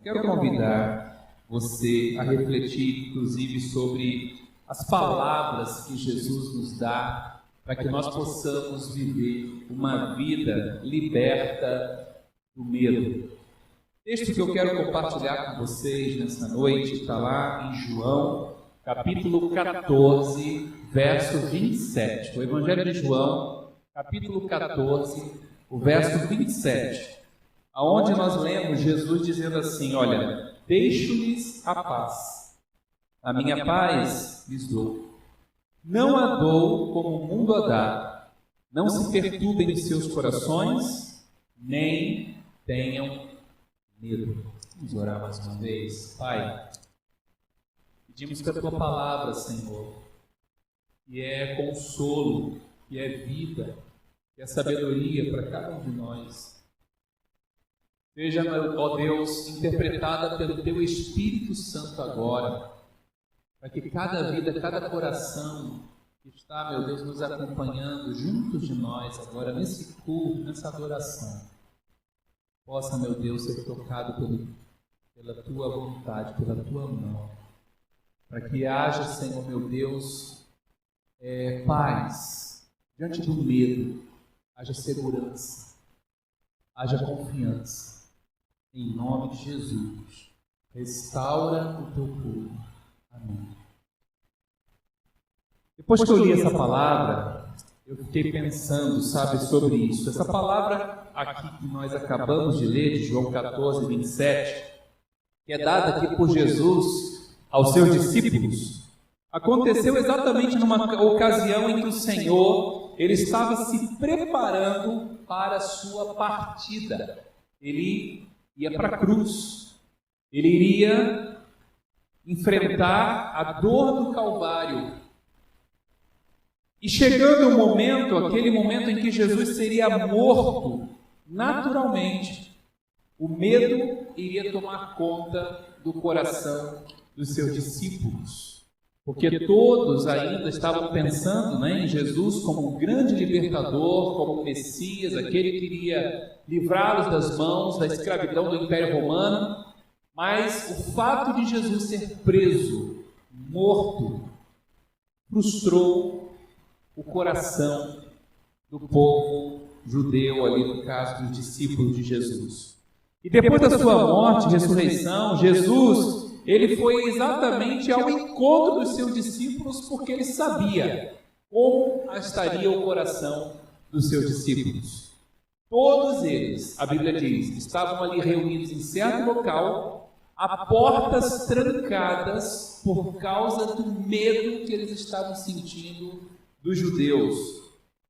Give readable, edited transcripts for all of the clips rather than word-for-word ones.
Quero convidar você a refletir, inclusive, sobre as palavras que Jesus nos dá para que nós possamos viver uma vida liberta do medo. O texto que eu quero compartilhar com vocês nessa noite está lá em João, capítulo 14, verso 27. O Evangelho de João, capítulo 14, o verso 27. Aonde nós lemos Jesus dizendo assim: olha, deixo-lhes a paz, a minha paz lhes dou. Não a dou como o mundo a dá. Não se perturbem os seus corações, nem tenham medo. Vamos orar mais uma vez. Pai, pedimos que a Tua palavra, Senhor, que é consolo, que é vida, que é sabedoria para cada um de nós, seja, ó Deus, interpretada pelo Teu Espírito Santo agora, para que cada vida, cada coração que está, meu Deus, nos acompanhando juntos de nós agora, nesse culto, nessa adoração, possa, meu Deus, ser tocado pela Tua vontade, pela Tua mão, para que haja, Senhor, meu Deus, paz diante do medo, haja segurança, haja confiança. Em nome de Jesus, restaura o Teu povo. Amém. Depois que eu li essa palavra, eu fiquei pensando, sabe, sobre isso. Essa palavra aqui que nós acabamos de ler, de João 14, 27, que é dada aqui por Jesus aos seus discípulos, aconteceu exatamente numa ocasião em que o Senhor, ele estava se preparando para a sua partida. Ele ia para a cruz, ele iria enfrentar a dor do Calvário. E chegando o momento, aquele momento em que Jesus seria morto, naturalmente, o medo iria tomar conta do coração dos seus discípulos. Porque todos ainda estavam pensando, em Jesus como um grande libertador, como o Messias, aquele que iria livrá-los das mãos da escravidão do Império Romano. Mas o fato de Jesus ser preso, morto, frustrou o coração do povo judeu, ali no caso dos discípulos de Jesus. E depois da sua morte e ressurreição, Jesus, ele foi exatamente ao encontro dos seus discípulos, porque ele sabia como estaria o coração dos seus discípulos. Todos eles, a Bíblia diz, estavam ali reunidos em certo local, a portas trancadas por causa do medo que eles estavam sentindo dos judeus.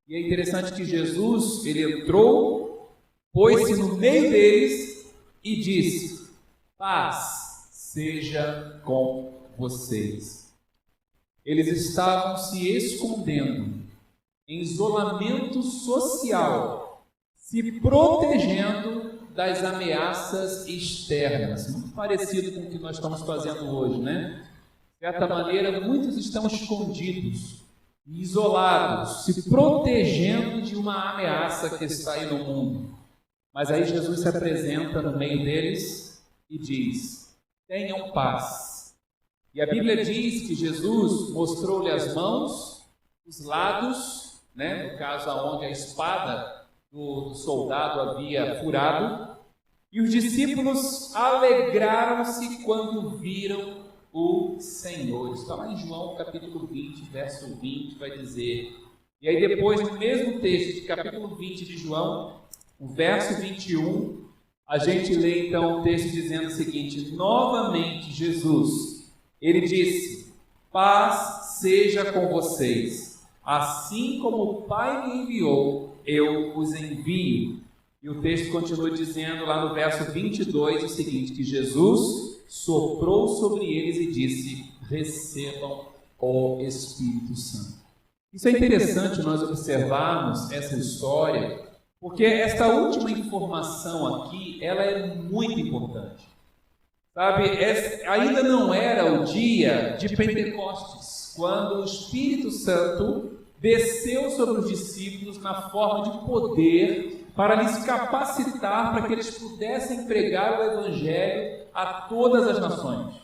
E é interessante que Jesus, ele entrou, pôs-se no meio deles e disse: paz seja com vocês. Eles estavam se escondendo em isolamento social, se protegendo das ameaças externas, muito parecido com o que nós estamos fazendo hoje, né? De certa maneira, muitos estão escondidos, isolados, se protegendo de uma ameaça que está aí no mundo. Mas aí Jesus se apresenta no meio deles e diz: tenham paz. E a Bíblia diz que Jesus mostrou-lhe as mãos, os lados, no caso onde a espada do soldado havia furado, e os discípulos alegraram-se quando viram o Senhor. Está lá em João capítulo 20, verso 20, vai dizer. E aí depois, no mesmo texto de capítulo 20 de João, o verso 21, a gente lê então o texto dizendo o seguinte: novamente Jesus, ele disse: paz seja com vocês, assim como o Pai me enviou, eu os envio. E o texto continua dizendo lá no verso 22 o seguinte, que Jesus soprou sobre eles e disse: recebam o Espírito Santo. Isso é interessante nós observarmos essa história, porque esta última informação aqui, ela é muito importante. Sabe, ainda não era o dia de Pentecostes, quando o Espírito Santo desceu sobre os discípulos na forma de poder para lhes capacitar para que eles pudessem pregar o Evangelho a todas as nações.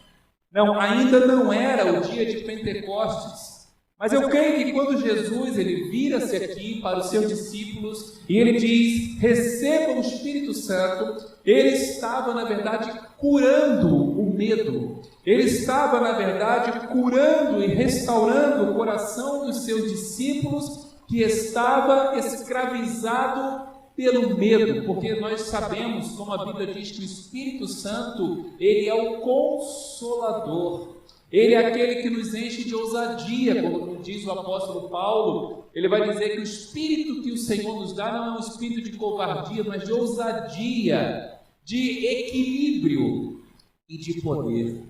Não, ainda não era o dia de Pentecostes. Mas eu creio que quando Jesus ele vira-se aqui para os seus discípulos e ele diz, recebam o Espírito Santo, ele estava, na verdade, curando o medo. Ele estava, na verdade, curando e restaurando o coração dos seus discípulos que estava escravizado pelo medo, porque nós sabemos, como a Bíblia diz, que o Espírito Santo, ele é o Consolador. Ele é aquele que nos enche de ousadia, como diz o apóstolo Paulo. Ele vai dizer que o Espírito que o Senhor nos dá não é um espírito de covardia, mas de ousadia, de equilíbrio e de poder.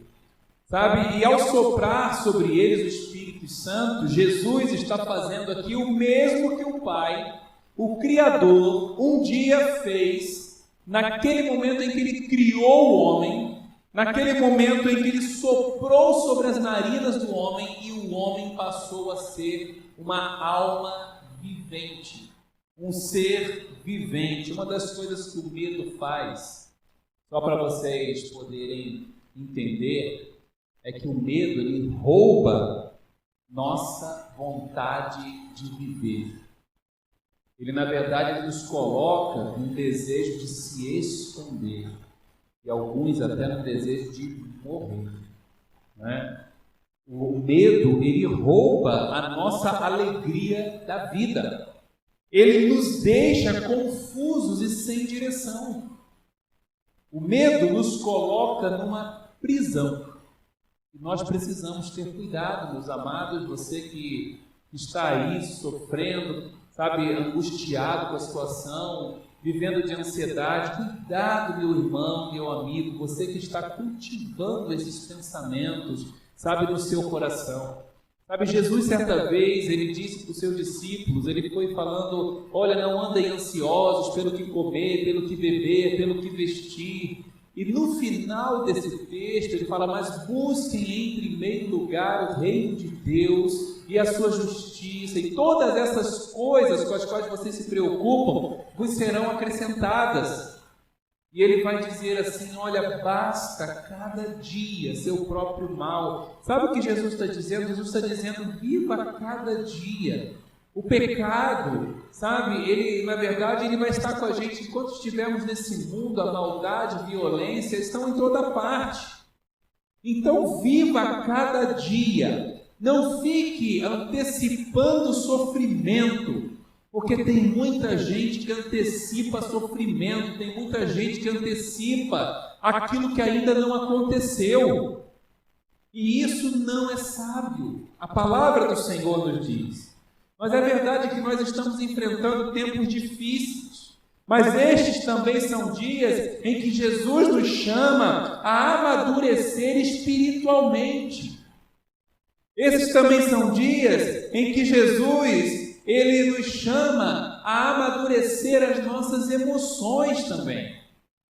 Sabe? E ao soprar sobre eles o Espírito Santo, Jesus está fazendo aqui o mesmo que o Pai, o Criador, um dia fez, naquele momento em que Ele criou o homem, naquele momento em que Ele soprou sobre as narinas do homem e o homem passou a ser uma alma vivente, um ser vivente. Uma das coisas que o medo faz, só para vocês poderem entender, é que o medo ele rouba nossa vontade de viver. Ele, na verdade, ele nos coloca num desejo de se esconder. E alguns até no desejo de morrer, né? O medo, ele rouba a nossa alegria da vida. Ele nos deixa confusos e sem direção. O medo nos coloca numa prisão. E nós precisamos ter cuidado, meus amados, você que está aí sofrendo, sabe, angustiado com a situação, vivendo de ansiedade, cuidado, meu irmão, meu amigo, você que está cultivando esses pensamentos, sabe, no seu coração. Sabe, Jesus, certa vez, ele disse para os seus discípulos, ele foi falando, olha, não andem ansiosos pelo que comer, pelo que beber, pelo que vestir. E no final desse texto, ele fala, mas busquem em primeiro lugar o reino de Deus e a sua justiça, e todas essas coisas com as quais vocês se preocupam, vos serão acrescentadas. E ele vai dizer assim, olha, basta cada dia seu próprio mal. Sabe o que Jesus está dizendo? Jesus está dizendo, viva cada dia. O pecado, sabe, ele, na verdade, ele vai estar com a gente enquanto estivermos nesse mundo, a maldade, a violência, estão em toda parte. Então, viva cada dia. Não fique antecipando o sofrimento, porque tem muita gente que antecipa sofrimento, tem muita gente que antecipa aquilo que ainda não aconteceu. E isso não é sábio. A palavra do Senhor nos diz. Mas é verdade que nós estamos enfrentando tempos difíceis, mas estes também são dias em que Jesus nos chama a amadurecer espiritualmente. Esses também são dias em que Jesus, ele nos chama a amadurecer as nossas emoções também.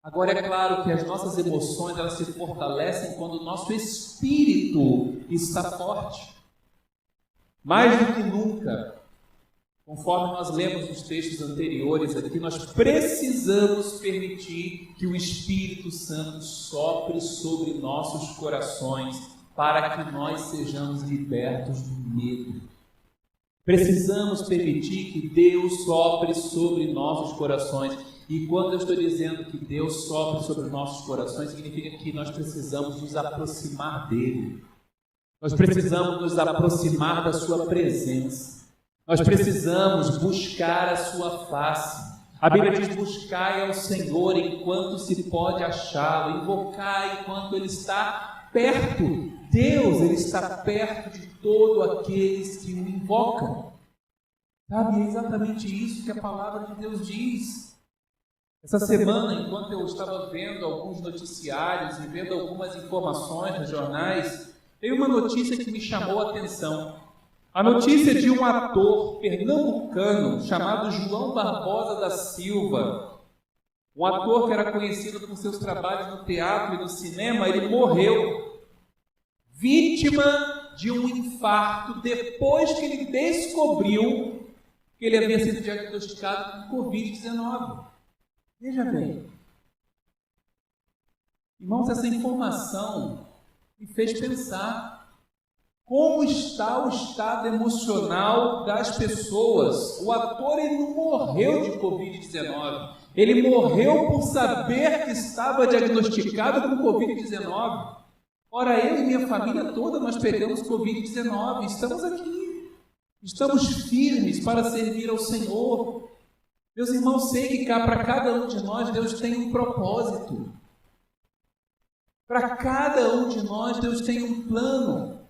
Agora é claro que as nossas emoções, elas se fortalecem quando o nosso espírito está forte. Mais do que nunca, conforme nós lemos nos textos anteriores aqui, nós precisamos permitir que o Espírito Santo sopre sobre nossos corações para que nós sejamos libertos do medo. Precisamos permitir que Deus sopre sobre nossos corações. E quando eu estou dizendo que Deus sopre sobre nossos corações, significa que nós precisamos nos aproximar dEle. Nós precisamos nos aproximar da sua presença. Nós precisamos buscar a sua face. A Bíblia diz, buscai ao Senhor enquanto se pode achá-lo, invocai enquanto Ele está perto. Deus, Ele está perto de todos aqueles que o invocam. Sabe, é exatamente isso que a palavra de Deus diz. Essa semana, enquanto eu estava vendo alguns noticiários e vendo algumas informações nos jornais, veio uma notícia que me chamou a atenção. A notícia de um ator pernambucano chamado João Barbosa da Silva. Um ator que era conhecido por seus trabalhos no teatro e no cinema, ele morreu vítima de um infarto depois que ele descobriu que que ele havia sido diagnosticado com Covid-19. Veja bem. Irmãos, essa informação me fez pensar como está o estado emocional das pessoas. O ator, ele não morreu de Covid-19. Ele morreu por saber que estava diagnosticado com Covid-19. Ora, eu e minha família toda, nós pegamos Covid-19. Estamos aqui. Estamos firmes para servir ao Senhor. Meus irmãos, sei que para cada um de nós, Deus tem um propósito. Para cada um de nós, Deus tem um plano.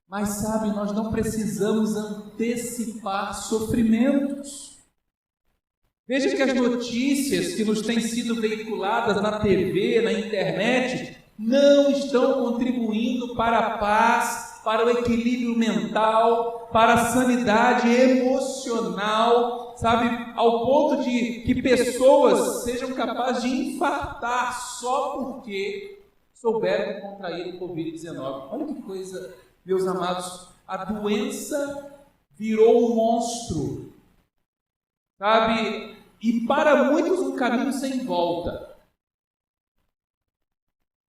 Mas, sabe, nós não precisamos antecipar sofrimentos. Veja que as notícias que nos têm sido veiculadas na TV, na internet, não estão contribuindo para a paz, para o equilíbrio mental, para a sanidade emocional, sabe, ao ponto de que pessoas sejam capazes de infartar só porque souberam que contraíram o Covid-19. Olha que coisa, meus amados, a doença virou um monstro, sabe, e para muitos um caminho sem volta.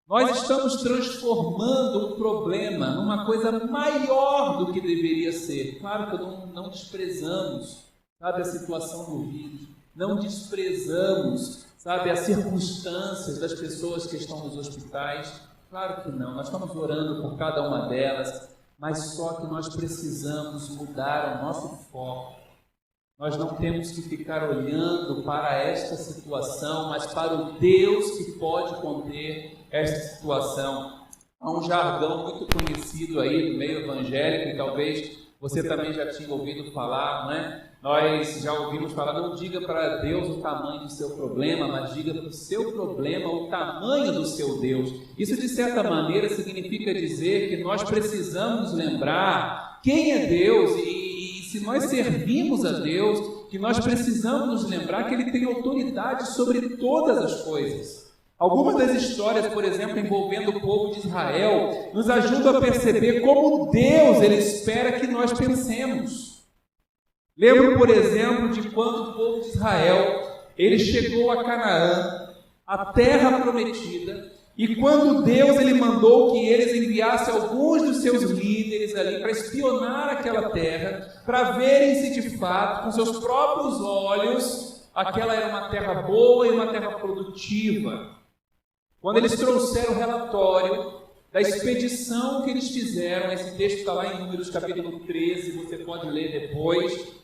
Nós estamos transformando um problema numa coisa maior do que deveria ser. Claro que não desprezamos, sabe, a situação do vírus, não desprezamos, sabe, as circunstâncias das pessoas que estão nos hospitais. Claro que não, nós estamos orando por cada uma delas, mas só que nós precisamos mudar o nosso foco. Nós não temos que ficar olhando para esta situação, mas para o Deus que pode conter esta situação. Há um jargão muito conhecido aí no meio evangélico, e talvez você também já tinha ouvido falar, não é? Nós já ouvimos falar, não diga para Deus o tamanho do seu problema, mas diga para o seu problema o tamanho do seu Deus. Isso, de certa maneira, significa dizer que nós precisamos lembrar quem é Deus e se nós servimos a Deus, que nós precisamos nos lembrar que Ele tem autoridade sobre todas as coisas. Algumas das histórias, por exemplo, envolvendo o povo de Israel, nos ajudam a perceber como Deus Ele espera que nós pensemos. Lembro, por exemplo, de quando o povo de Israel, ele chegou a Canaã, a terra prometida, e quando Deus ele mandou que eles enviassem alguns dos seus líderes ali para espionar aquela terra, para verem se de fato, com seus próprios olhos, aquela era uma terra boa e uma terra produtiva. Quando eles trouxeram o relatório da expedição que eles fizeram, esse texto está lá em Números capítulo 13, você pode ler depois,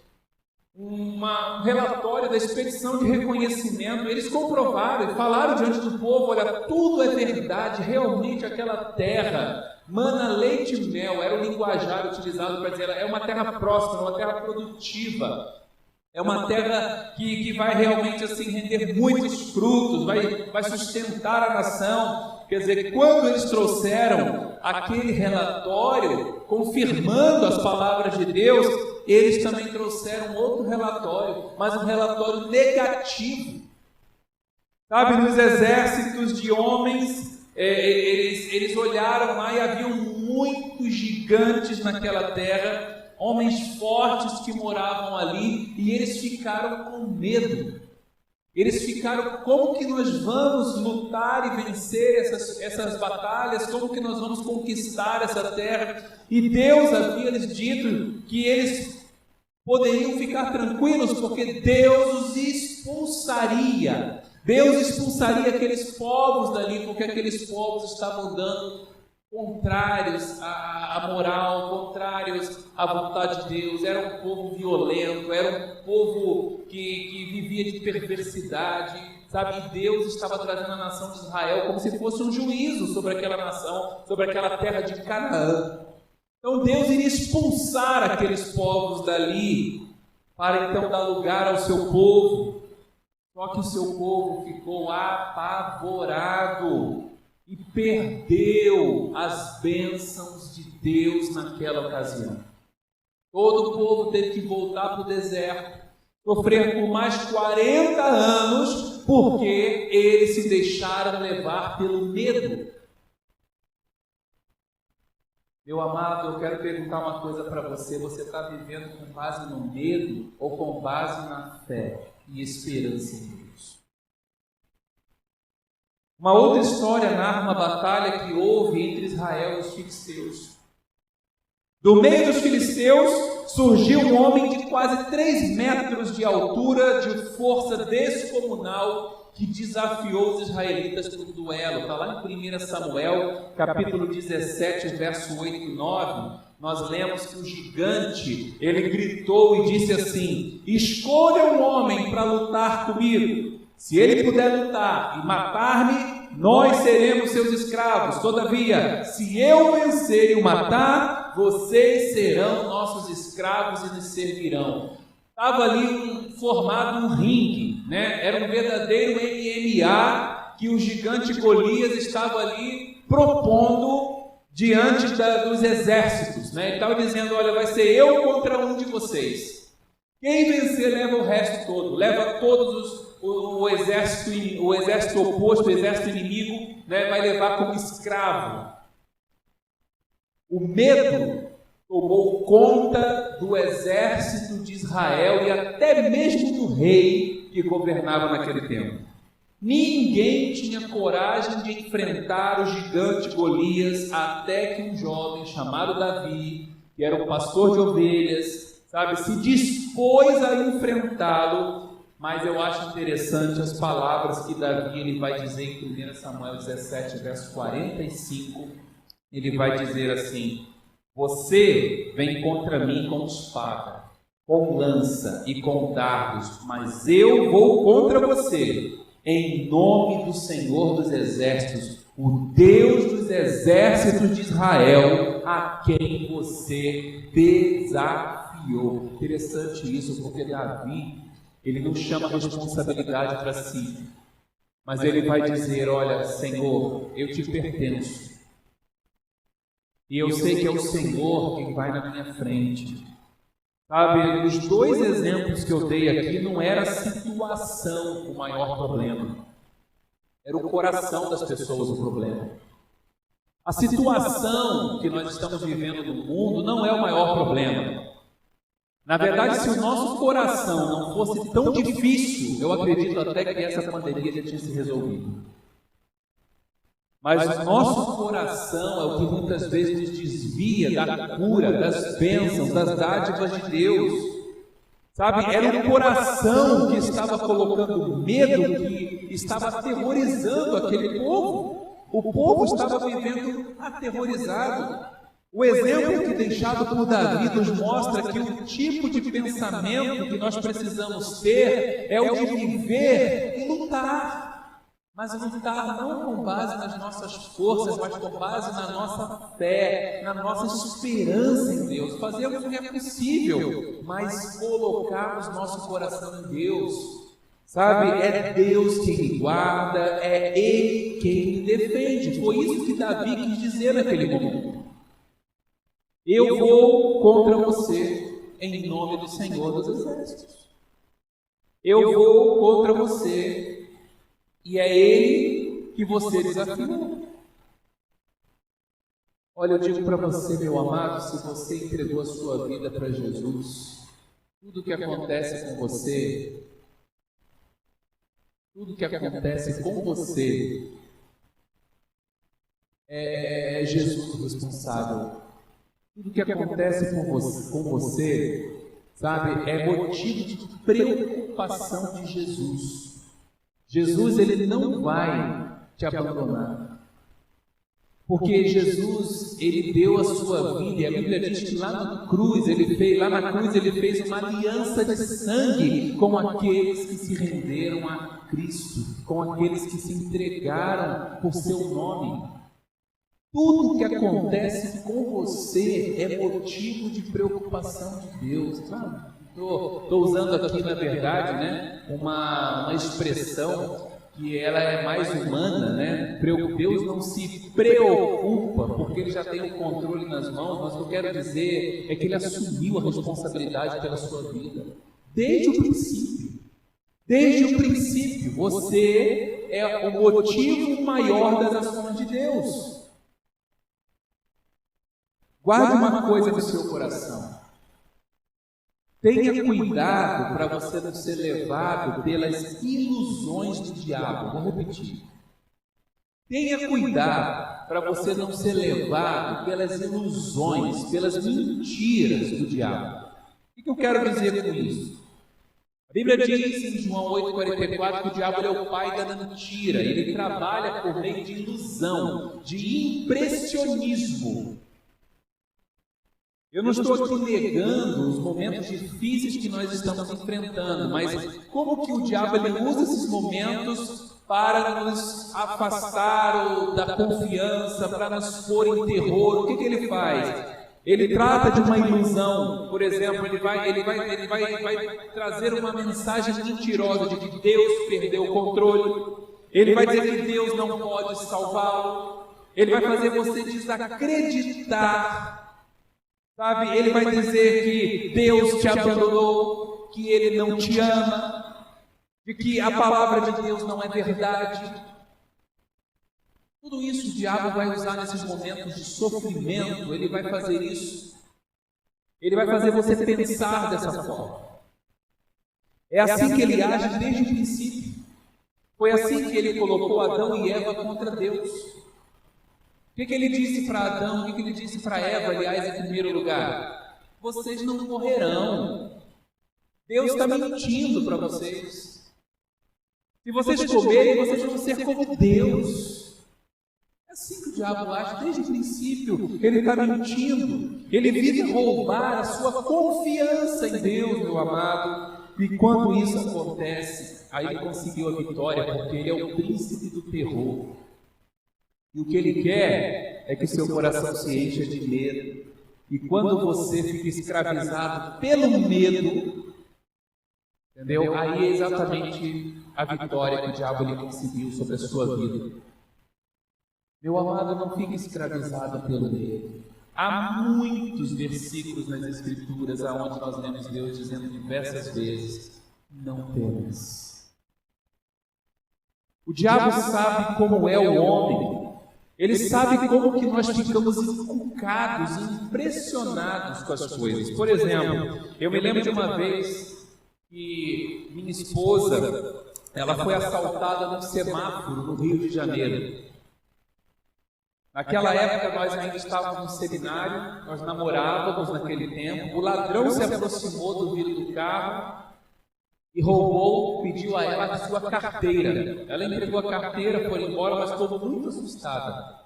um relatório da expedição de reconhecimento, eles comprovaram e falaram diante do povo, olha, tudo é verdade, realmente aquela terra, mana, leite e mel, era o linguajar utilizado para dizer, é uma terra próspera, uma terra produtiva, é uma terra que vai realmente assim render muitos frutos, vai sustentar a nação. Quer dizer, quando eles trouxeram aquele relatório, confirmando as palavras de Deus, eles também trouxeram outro relatório, mas um relatório negativo. Sabe, nos exércitos de homens, eles olharam lá e haviam muitos gigantes naquela terra, homens fortes que moravam ali, e eles ficaram com medo. Eles ficaram, como que nós vamos lutar e vencer essas batalhas? Como que nós vamos conquistar essa terra? E Deus havia lhes dito que eles poderiam ficar tranquilos, porque Deus os expulsaria. Deus expulsaria aqueles povos dali, porque aqueles povos estavam dando contrários à moral, contrários à vontade de Deus. Era um povo violento, era um povo que vivia de perversidade, sabe? E Deus estava trazendo a nação de Israel como se fosse um juízo sobre aquela nação, sobre aquela terra de Canaã. Então Deus iria expulsar aqueles povos dali, para então dar lugar ao seu povo. Só que o seu povo ficou apavorado e perdeu as bênçãos de Deus naquela ocasião. Todo o povo teve que voltar para o deserto, sofrer por mais 40 anos, porque eles se deixaram levar pelo medo. Meu amado, eu quero perguntar uma coisa para você. Você está vivendo com base no medo ou com base na fé e esperança em Deus? Uma outra história narra uma batalha que houve entre Israel e os filisteus. Do meio dos filisteus surgiu um homem de quase 3 metros de altura, de força descomunal, que desafiou os israelitas para um duelo. Está lá em 1 Samuel, capítulo 17, verso 8 e 9. Nós lemos que o gigante, ele gritou e disse assim: escolha um homem para lutar comigo. Se ele puder lutar e matar-me, nós seremos seus escravos. Todavia, se eu vencer e o matar, vocês serão nossos escravos e nos servirão. Estava ali formado um ringue, né? Era um verdadeiro MMA que o gigante Golias estava ali propondo diante dos exércitos, né? Ele estava dizendo: olha, vai ser eu contra um de vocês. Quem vencer leva o resto todo, leva todos o exército oposto, o exército inimigo, né? Vai levar como escravo. O medo tomou conta do exército de Israel e até mesmo do rei que governava naquele tempo. Ninguém tinha coragem de enfrentar o gigante Golias, até que um jovem chamado Davi, que era um pastor de ovelhas, se dispôs a enfrentá-lo. Mas eu acho interessante as palavras que Davi ele vai dizer em 1 Samuel 17, verso 45. Ele vai dizer assim: você vem contra mim com espada, com lança e com dardos, mas eu vou contra você, em nome do Senhor dos Exércitos, o Deus dos exércitos de Israel, a quem você desafiou. Interessante isso, porque Davi, ele não chama a responsabilidade para si, mas ele vai dizer: olha, Senhor, eu te pertenço. E eu sei que é o Senhor quem vai na minha frente. Os 2 exemplos que eu dei aqui não era a situação o maior problema. Era o coração das pessoas o problema. A situação que nós estamos vivendo no mundo não é o maior problema. Na verdade, se o nosso coração não fosse tão difícil, eu acredito até que essa pandemia já tinha se resolvido. Mas o nosso coração é o que muitas vezes nos desvia da cura, das bênçãos, das dádivas de Deus. Era um coração que estava colocando medo, que estava aterrorizando aquele povo. O povo estava vivendo aterrorizado. O exemplo que deixado por Davi nos mostra que o tipo de pensamento que nós precisamos ter é o de viver e lutar. Mas lutar não com base nas nossas forças, mas com base na nossa fé, na nossa esperança em Deus. Fazemos o que é possível, mas colocarmos nosso coração em Deus. É Deus quem me guarda, é Ele quem me defende. Foi isso que Davi quis dizer naquele momento. Eu vou contra você em nome do Senhor dos Exércitos. Eu vou contra você. E é Ele que você desafiou. Olha, eu digo para você, meu amado, se você entregou a sua vida para Jesus, tudo que acontece com você, é Jesus o responsável. Tudo que acontece com você, é motivo de preocupação de Jesus. Jesus, ele não vai te abandonar, porque Jesus, ele deu a sua vida, e a Bíblia diz que lá na cruz ele fez uma aliança de sangue com aqueles que se renderam a Cristo, com aqueles que se entregaram por seu nome. Tudo que acontece com você é motivo de preocupação de Deus, Estou usando aqui, na verdade, uma expressão que ela é mais humana, Deus não se preocupa, porque Ele já tem o controle nas mãos, mas o que eu quero dizer é que Ele assumiu a responsabilidade pela sua vida, desde o princípio. Desde o princípio, você é o motivo maior das ações de Deus. Guarde uma coisa no seu coração. Tenha cuidado para você não ser levado pelas ilusões do diabo. Vou repetir. Tenha cuidado para você não ser levado pelas ilusões, pelas mentiras do diabo. O que eu quero dizer com isso? A Bíblia diz em João 8,44 que o diabo é o pai da mentira. Ele trabalha por meio de ilusão, de impressionismo. Eu não estou aqui negando os momentos difíceis que nós estamos enfrentando, mas como que o diabo ele usa esses momentos para nos afastar da confiança, para nos pôr em terror? O que ele faz? Ele trata de uma ilusão, por exemplo, ele vai trazer uma mensagem mentirosa de que Deus perdeu o controle, ele vai dizer que Deus não pode salvá-lo, ele vai fazer você desacreditar. Sabe, ele vai dizer que Deus te abandonou, que Ele não te ama, de que a palavra de Deus não é verdade. Tudo isso o diabo vai usar nesses momentos de sofrimento, ele vai fazer isso. Ele vai fazer você pensar dessa forma. É assim que ele age desde o princípio. Foi assim que ele colocou Adão e Eva contra Deus. O que ele disse para Adão, o que ele disse para Eva, aliás, em primeiro lugar? Vocês não morrerão. Deus está mentindo para vocês. Se vocês comerem, vocês vão ser como Deus. É assim que o diabo age desde o princípio. Ele está mentindo. Ele vive roubar a sua confiança em Deus, meu amado. E quando isso acontece, aí ele conseguiu a vitória, porque ele é o príncipe do terror. E o que ele quer é que o seu coração se encha de medo. E quando você fica escravizado pelo medo, entendeu? Aí é exatamente a vitória que o diabo ele conseguiu sobre a sua vida. Meu amado, não fique escravizado pelo medo. Há muitos versículos nas Escrituras onde nós lemos Deus dizendo diversas vezes: não temas. O diabo sabe como é o homem. Ele sabe como que nós ficamos inculcados, impressionados com as coisas. Por exemplo, eu me lembro de uma vez que minha esposa, ela foi assaltada num semáforo no Rio de Janeiro. Naquela época nós ainda estávamos no seminário, nós namorávamos naquele tempo. O ladrão se aproximou do vidro do carro e roubou, pediu a ela a sua carteira. Ela entregou a carteira, foi embora, mas ficou muito assustada.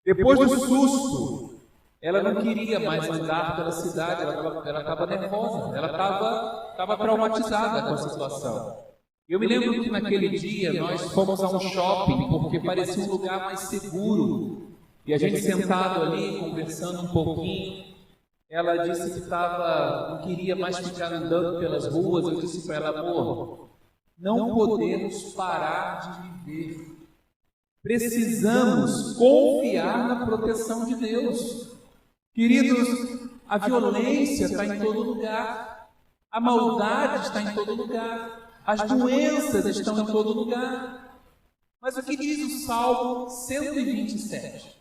Depois do susto, ela não queria mais andar pela cidade, ela estava nervosa, ela estava traumatizada com a situação. Eu me lembro que naquele dia nós fomos a um shopping, porque parecia um lugar mais seguro. E a gente sentado ali, conversando um pouquinho, ela disse que não queria mais ficar andando pelas ruas. Eu disse para ela: amor, não podemos parar de viver. Precisamos confiar na proteção de Deus. Queridos, a violência está em todo lugar. A maldade está em todo lugar. As doenças estão em todo lugar. Mas o que diz o Salmo 127?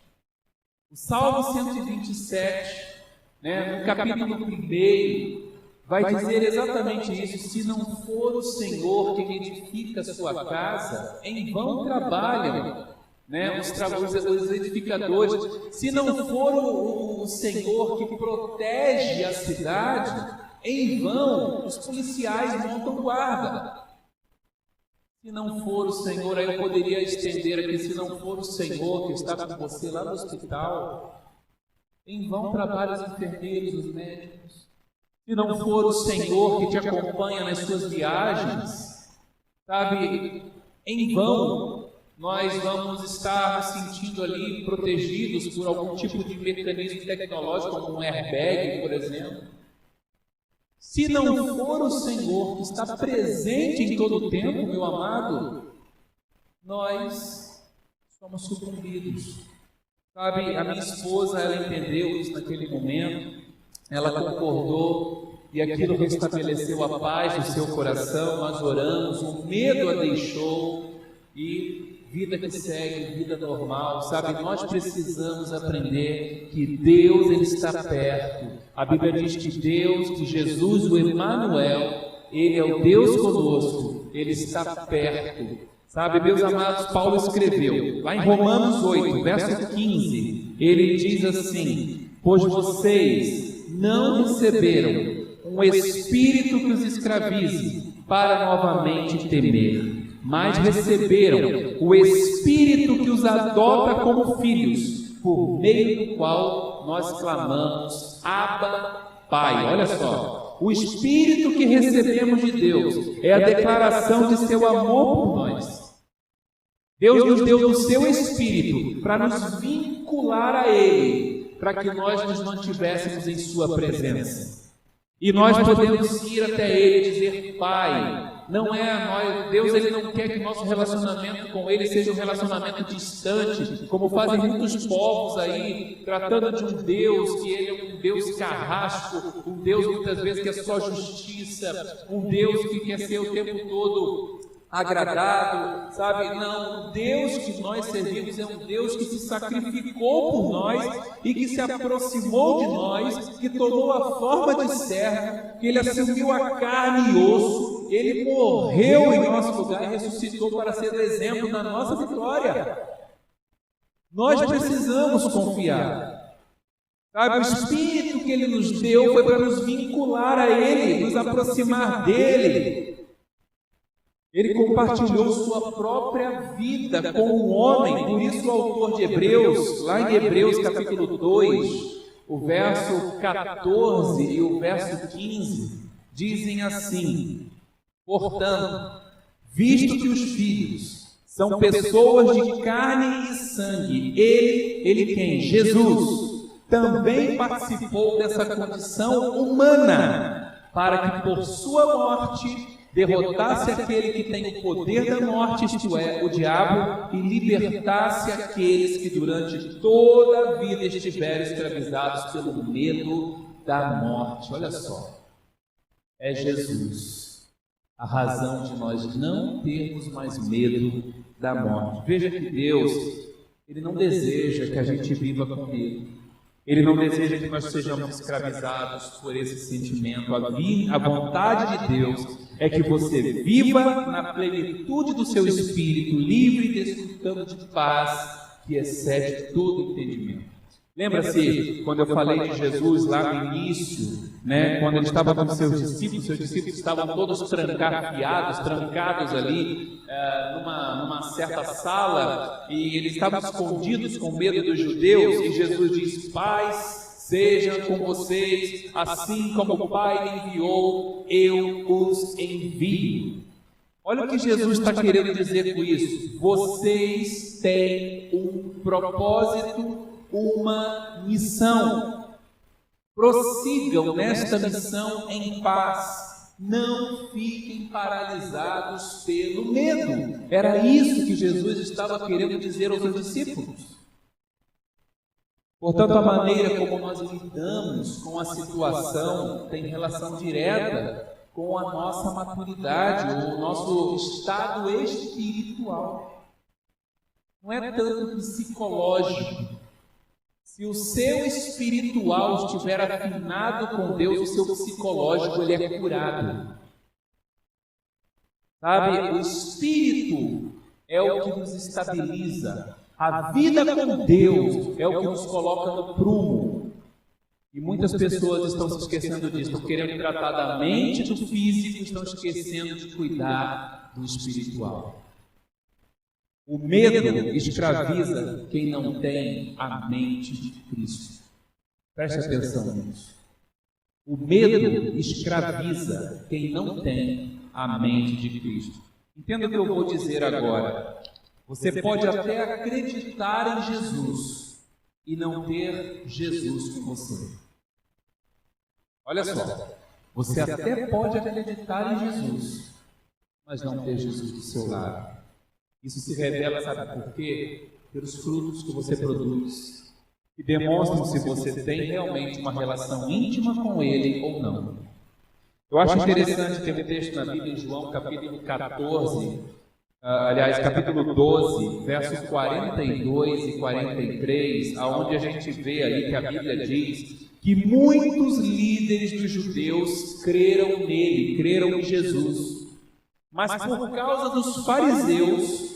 O Salmo 127... no capítulo 1, vai dizer exatamente isso: se não for o Senhor quem edifica a sua casa, em vão trabalham os edificadores. Se não for o Senhor que protege a cidade, em vão os policiais montam guarda. Se não for o Senhor, aí eu poderia estender aqui: se não for o Senhor que está com você lá no hospital, em vão trabalham os enfermeiros, os médicos. Se não for o Senhor que te acompanha nas suas viagens, sabe, em vão nós vamos estar nos sentindo ali protegidos por algum tipo de mecanismo tecnológico, como um airbag, por exemplo. Se não for o Senhor que está presente em todo o tempo, meu amado, nós somos sucumbidos. Sabe, a minha esposa, ela entendeu isso naquele momento, ela concordou, e aquilo restabeleceu a paz do seu coração. Nós oramos, o medo a deixou, e vida que segue, vida normal, sabe? Nós precisamos aprender que Deus, Ele está perto. A Bíblia diz que Deus, que Jesus, o Emanuel, Ele é o Deus conosco, Ele está perto. Sabe, meus amados, Paulo escreveu, lá em Romanos 8, verso 15, ele diz assim: pois vocês não receberam um espírito que os escravize para novamente temer, mas receberam o Espírito que os adota como filhos, por meio do qual nós clamamos, Abba, Pai. Olha só, o Espírito que recebemos de Deus é a declaração de seu amor por nós. Deus nos deu do seu Espírito para nos vincular a Ele, para que nós nos mantivéssemos em sua presença. E nós podemos ir até Ele e dizer, Pai. Não é a nós, Deus, Ele não quer que nosso relacionamento com Ele seja um relacionamento distante, como fazem muitos povos aí, tratando de um Deus que Ele é um Deus carrasco, um Deus muitas vezes que é só justiça, um Deus que quer ser o tempo todo agradável, sabe? Não, o Deus que nós servimos é um Deus que se sacrificou por nós e que se aproximou de nós, que tomou a forma de servo, que Ele assumiu a carne e osso, Ele morreu em nosso lugar e ressuscitou para ser o exemplo da nossa vitória. Nós precisamos confiar. Sabe, o Espírito que Ele nos deu foi para nos vincular a Ele, nos aproximar dEle. Ele compartilhou sua própria vida com o homem, por isso o autor de Hebreus, lá em Hebreus capítulo 2, o verso 14 e o verso 15, dizem assim: portanto, visto que os filhos são pessoas de carne e sangue, ele quem? Jesus, também participou dessa condição humana, para que por sua morte derrotasse aquele que tem o poder da morte, isto é, o diabo, e libertasse aqueles que durante toda a vida estiveram escravizados pelo medo da morte. Olha só, é Jesus a razão de nós não termos mais medo da morte. Veja que Deus, Ele não deseja que a gente viva com medo. Ele não deseja que nós sejamos escravizados por esse sentimento. A vontade de Deus é que você viva na plenitude do seu espírito, livre e desfrutando de paz que excede todo entendimento. Lembra-se quando eu falei de Jesus lá no início, quando ele estava com seus discípulos estavam todos trancados ali, numa certa sala, e eles estavam escondidos com medo dos judeus, e Jesus diz: paz seja com vocês, assim como o Pai me enviou, eu os envio. Olha o que Jesus está querendo dizer com isso. Vocês têm um propósito, uma missão. Prossigam nesta missão em paz. Não fiquem paralisados pelo medo. Era isso que Jesus estava querendo dizer aos seus discípulos. Portanto, a maneira como nós lidamos com a situação tem relação direta com a nossa maturidade, ou o nosso estado espiritual. Não é tanto psicológico. Se o seu espiritual estiver afinado com Deus, o seu psicológico ele é curado. Sabe, o Espírito é o que nos estabiliza. A vida com Deus é o que nos coloca no prumo. E muitas pessoas estão se esquecendo disso, estão querendo tratar da mente, do físico, estão esquecendo de cuidar do espiritual. O medo escraviza quem não tem a mente de Cristo. Preste atenção nisso. O medo escraviza quem não tem a mente de Cristo. Entenda o que eu vou dizer agora. Você pode até acreditar em Jesus e não ter Jesus com você. Olha só, você até pode acreditar em Jesus, mas não ter Jesus do seu lado. Isso se revela, sabe por quê? Pelos frutos que você produz, que demonstram se você tem realmente uma relação íntima com Ele ou não. Eu acho interessante ter um texto na Bíblia, em João capítulo 14, aliás, capítulo 12, versos 42 e 43, aonde a gente vê ali que a Bíblia diz que muitos líderes dos judeus creram nele, creram em Jesus, mas por causa dos fariseus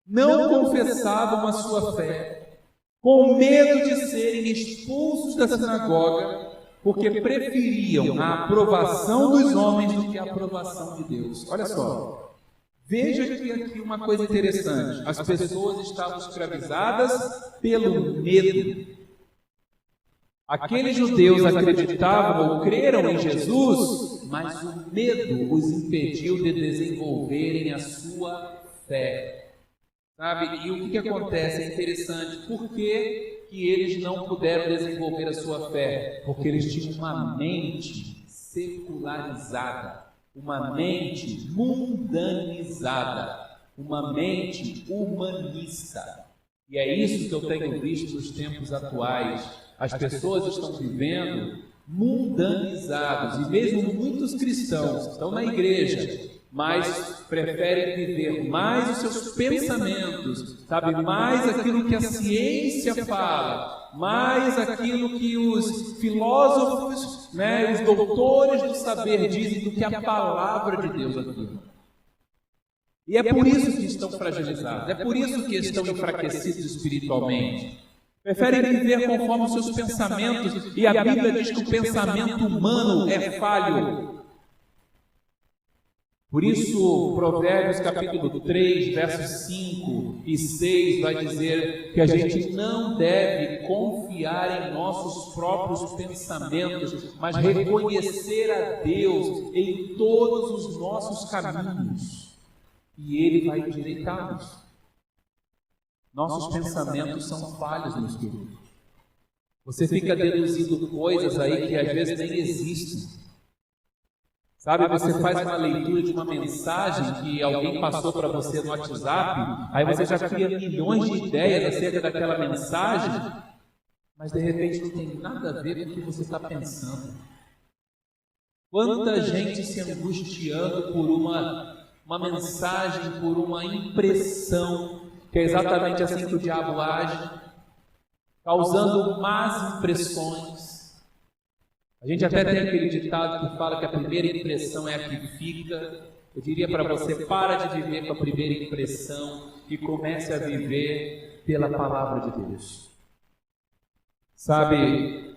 não confessavam a sua fé, com medo de serem expulsos da sinagoga, porque preferiam a aprovação dos homens do que a aprovação de Deus. Olha só, veja aqui uma coisa interessante: as pessoas estavam escravizadas pelo medo. Aqueles judeus acreditavam ou creram em Jesus, mas o medo os impediu de desenvolverem a sua fé. Sabe? E o que acontece? É interessante. Por que eles não puderam desenvolver a sua fé? Porque eles tinham uma mente secularizada, uma mente mundanizada, uma mente humanista. E é isso que eu tenho visto nos tempos atuais. As pessoas estão vivendo mundanizados, e mesmo muitos cristãos estão na igreja, mas preferem viver mais os seus pensamentos, sabe, mais aquilo que a ciência fala, mais aquilo que os filósofos, os doutores do saber dizem do que a palavra de Deus afirma. E é por isso que estão fragilizados, é por isso que estão enfraquecidos espiritualmente. Preferem viver conforme os seus pensamentos, e a Bíblia diz que o pensamento humano é falho. Por isso, Provérbios capítulo 3, versos 5 e 6 vai dizer que a gente não deve confiar em nossos próprios pensamentos, mas reconhecer a Deus em todos os nossos caminhos, e Ele vai endireitá-los. Nossos pensamentos são falhos, meus queridos. Você fica deduzindo coisas aí que às vezes nem existem. Sabe, você faz uma leitura de uma mensagem que alguém passou para você no WhatsApp, aí você já cria milhões de ideias acerca daquela mensagem, mas de repente não tem nada a ver com o que você está pensando. Quanta gente se angustiando por uma mensagem, por uma impressão, que é exatamente assim que o diabo age, causando más impressões. A gente até tem aquele ditado que fala que a primeira impressão é a que fica. Eu diria para você, para de viver com a primeira impressão e comece a viver pela palavra de Deus. Sabe,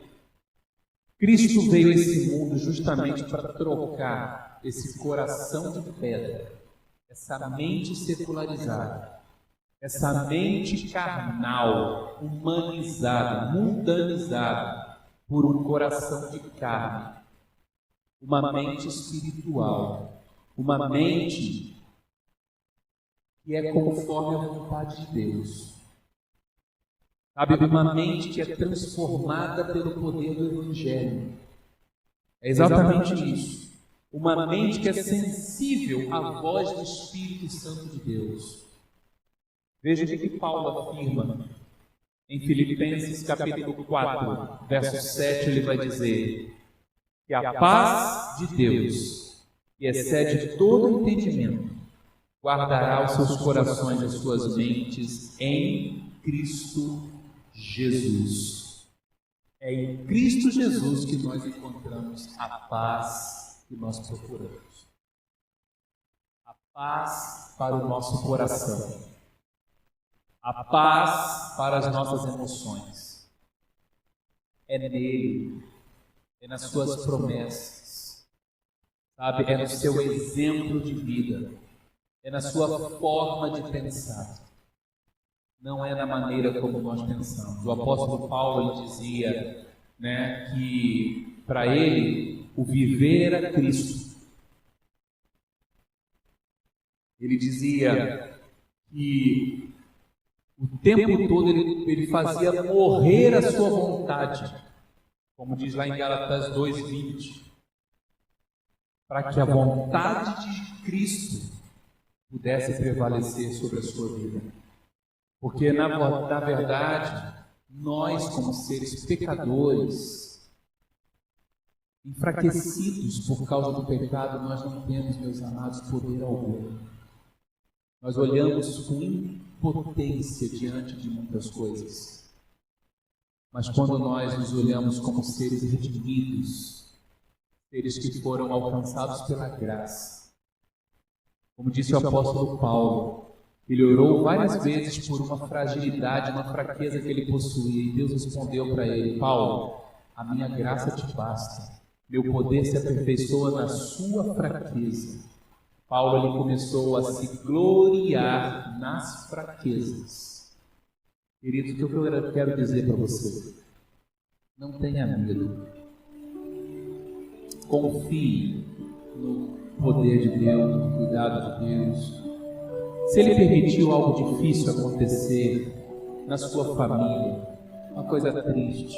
Cristo veio a esse mundo justamente para trocar esse coração de pedra, essa mente secularizada, essa mente carnal, humanizada, mundanizada, por um coração de carne, uma mente espiritual, uma mente que é conforme a vontade de Deus. Sabe, uma mente que é transformada pelo poder do Evangelho. É exatamente isso. Uma mente que é sensível à voz do Espírito Santo de Deus. Veja o que Paulo afirma em Filipenses capítulo 4, verso 7, ele vai dizer que a paz de Deus, que excede todo entendimento, guardará os seus corações e as suas mentes em Cristo Jesus. É em Cristo Jesus que nós encontramos a paz que nós procuramos. A paz para o nosso coração. A paz para as nossas emoções. É nele, é nas suas promessas, sabe? É no seu exemplo de vida, é na sua forma de pensar. Não é na maneira como nós pensamos. O apóstolo Paulo dizia, que para ele o viver era Cristo. Ele dizia que o tempo todo ele fazia morrer a sua vontade, como diz lá em Gálatas 2:20, para que a vontade de Cristo pudesse prevalecer sobre a sua vida. Porque, na verdade, nós, como seres pecadores, enfraquecidos por causa do pecado, nós não temos, meus amados, poder algum. Nós olhamos com impotência diante de muitas coisas. Mas quando nós nos olhamos como seres redimidos, seres que foram alcançados pela graça, como disse o apóstolo Paulo, ele orou várias vezes por uma fragilidade, uma fraqueza que ele possuía, e Deus respondeu para ele: Paulo, a minha graça te basta, meu poder se aperfeiçoa na sua fraqueza. Paulo ele começou a se gloriar nas fraquezas. Queridos, o que eu quero dizer para você? Não tenha medo. Confie no poder de Deus, no cuidado de Deus. Se Ele permitiu algo difícil acontecer na sua família, uma coisa triste,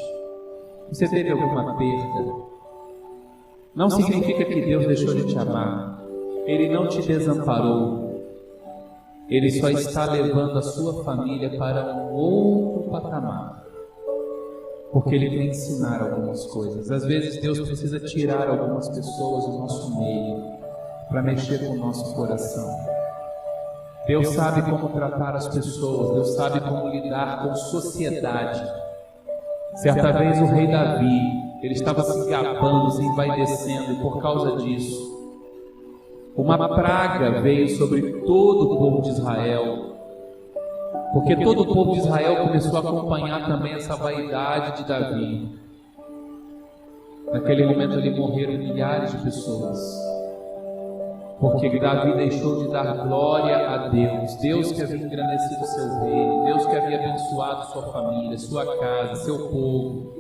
você teve alguma perda, não significa que Deus deixou de te amar. Ele não te desamparou. Ele só está levando a sua família para um outro patamar, porque Ele quer ensinar algumas coisas. Às vezes Deus precisa tirar algumas pessoas do nosso meio para mexer com o nosso coração. Deus sabe como tratar as pessoas, Deus sabe como lidar com sociedade. Certa vez o rei Davi, ele estava se gabando, se envaidecendo, e por causa disso, uma praga veio sobre todo o povo de Israel, porque todo o povo de Israel começou a acompanhar também essa vaidade de Davi. Naquele momento ali morreram milhares de pessoas, porque Davi deixou de dar glória a Deus. Deus que havia engrandecido seu reino, Deus que havia abençoado sua família, sua casa, seu povo.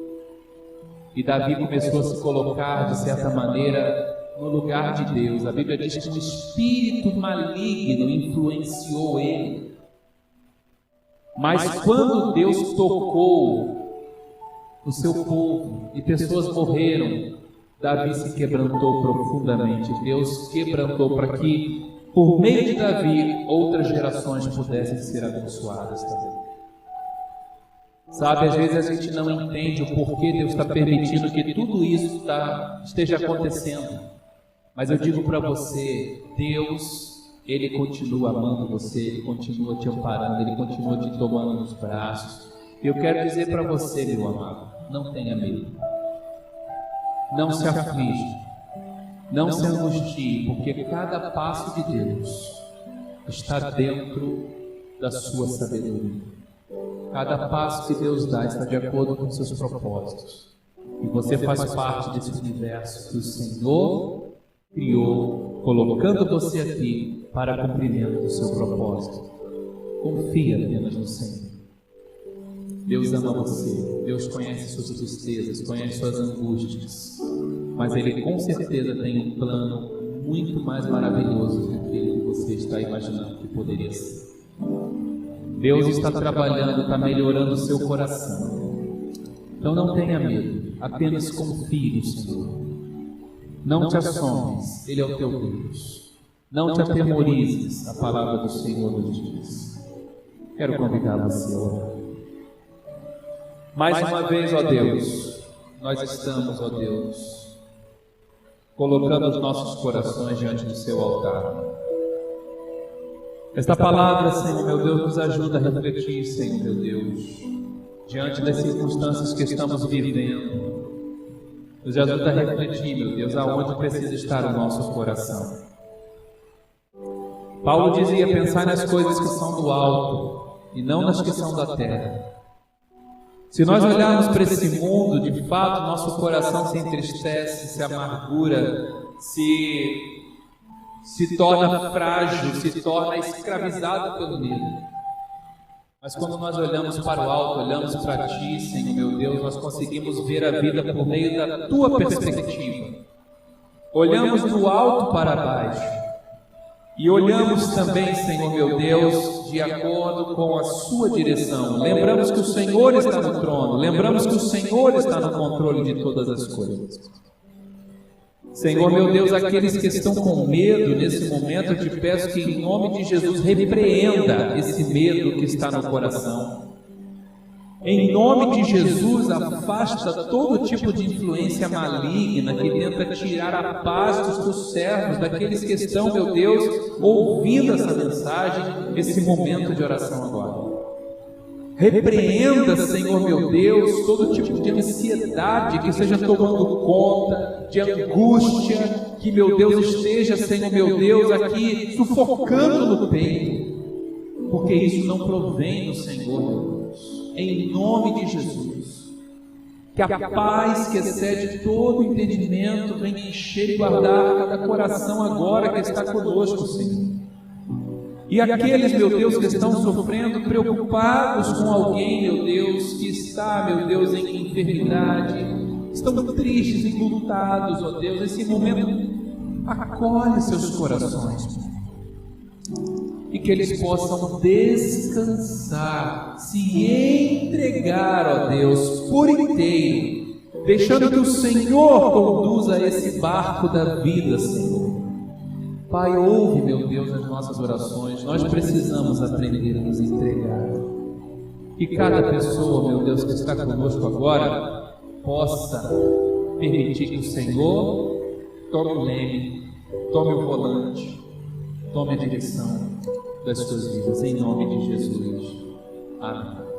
E Davi começou a se colocar, de certa maneira, no lugar de Deus. A Bíblia diz que um espírito maligno influenciou ele. Mas quando Deus tocou o seu povo e pessoas morreram, Davi se quebrantou profundamente. Deus quebrantou para que, por meio de Davi, outras gerações pudessem ser abençoadas também. Sabe, às vezes a gente não entende o porquê Deus está permitindo que tudo isso esteja acontecendo. Mas eu digo para você, Deus, Ele continua amando você, Ele continua te amparando, Ele continua te tomando nos braços. E eu quero dizer para você, meu amado, não tenha medo. Não se aflige, não se angustie, porque cada passo de Deus está dentro da sua sabedoria. Cada passo que Deus dá está de acordo com seus propósitos. E você faz parte desse universo que o Senhor criou, colocando você aqui para cumprimento do seu propósito. Confia apenas no Senhor. Deus ama você, Deus conhece suas tristezas, conhece suas angústias, mas Ele com certeza tem um plano muito mais maravilhoso do que aquele que você está imaginando que poderia ser. Deus está trabalhando, está melhorando o seu coração. Então não tenha medo, apenas confie no Senhor. Não te assombres, Ele é o teu Deus. Não te atemorizes, a palavra do Senhor nos diz. Quero convidar você a orar. Mais uma vez, ó Deus, nós estamos, ó Deus, colocando os nossos corações diante do seu altar. Esta palavra, Senhor, meu Deus, nos ajuda a refletir, Senhor, meu Deus, diante das circunstâncias que estamos vivendo. Nos ajuda a refletir, meu Deus, aonde precisa estar o nosso coração. Paulo dizia: pensar nas coisas que são do alto e não nas que são da terra. Se nós olharmos para esse mundo, de fato, nosso coração se entristece, se amargura, se torna frágil, se torna escravizado pelo medo. Mas quando nós olhamos para o alto, olhamos para Ti, Senhor meu Deus, nós conseguimos ver a vida por meio da Tua perspectiva. Olhamos do alto para baixo. E olhamos também, Senhor meu Deus, de acordo com a sua direção. Lembramos que o Senhor está no trono. Lembramos que o Senhor está no controle de todas as coisas. Senhor meu Deus, aqueles que estão com medo nesse momento, eu te peço que em nome de Jesus repreenda esse medo que está no coração. Em nome de Jesus, afasta todo tipo de influência maligna que tenta tirar a paz dos teus servos, daqueles que estão, meu Deus, ouvindo essa mensagem, esse momento de oração agora. Repreenda, Senhor meu Deus, todo tipo de ansiedade que esteja tomando conta, de angústia, que, meu Deus, esteja, Senhor meu Deus, aqui sufocando no peito, porque isso não provém do Senhor, meu Deus. Em nome de Jesus, que a paz que excede todo entendimento venha encher e guardar cada coração agora que está conosco, Senhor. E aqueles, meu Deus, que estão sofrendo, preocupados com alguém, meu Deus, que está, meu Deus, em enfermidade, estão tristes, enlutados, ó Deus, nesse momento, acolhe seus corações, e que eles possam descansar, se entregar, ó Deus, por inteiro, deixando que o Senhor conduza esse barco da vida, Senhor. Pai, ouve, meu Deus, as nossas orações. Nós precisamos aprender a nos entregar. Que cada pessoa, meu Deus, que está conosco agora, possa permitir que o Senhor tome o leme, tome o volante, tome a direção das suas vidas, em nome de Jesus. Amém.